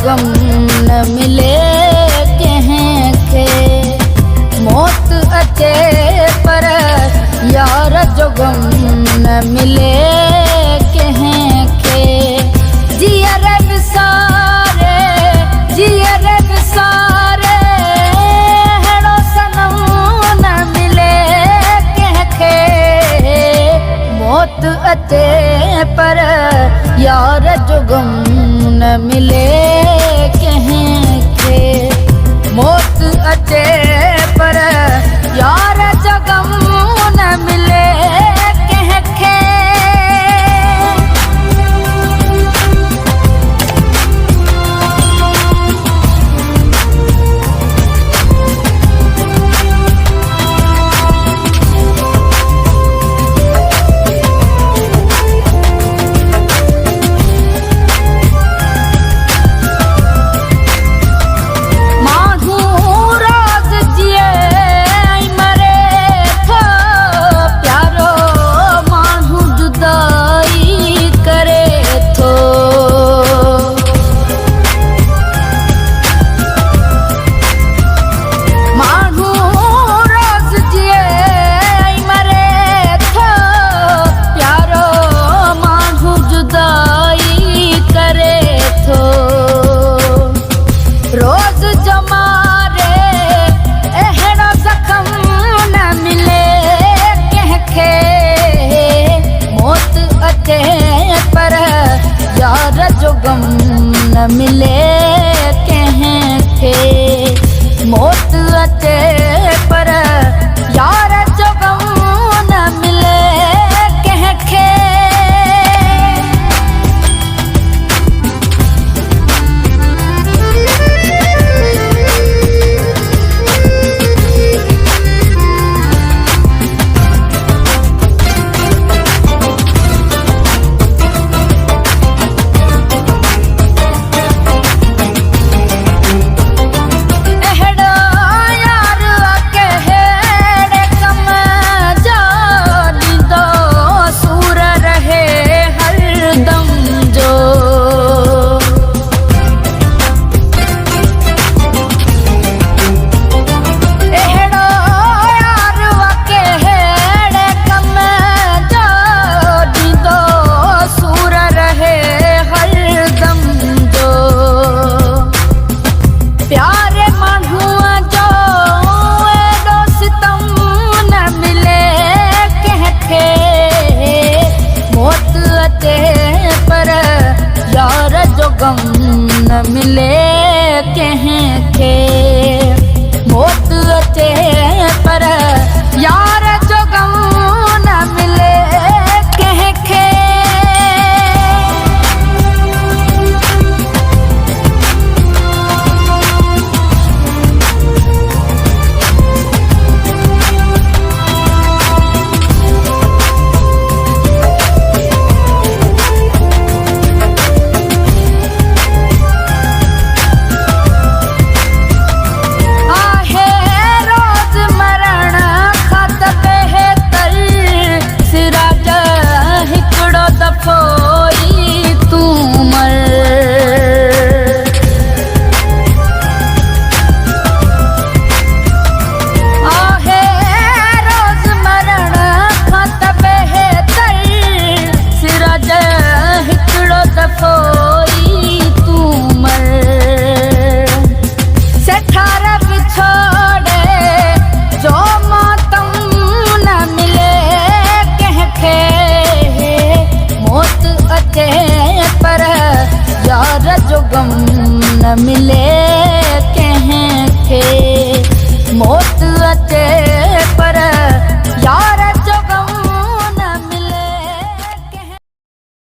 गम न मिले कंहिंखे मौत अचे पर यार जो गम न मिले कंहिंखे जीअर विसारे अहिड़ो सनम न मिले कंहिंखे मौत अचे पर यार जो गम न मिले कंहिंखे मौत अचे पर यार जो गम न मिले कंहिंखे रोज जमारे अहिड़ा जख्म न मिले कंहिंखे मौत अचे पर यार जो गम न मिले कंहिंखे मौत अचे पर यार जो गम न मिले कंहिंखे गम न मिले कंहिंखे मौत अचे पर यार जो गम न मिले कंहिंखे पर यार जो गम न मिले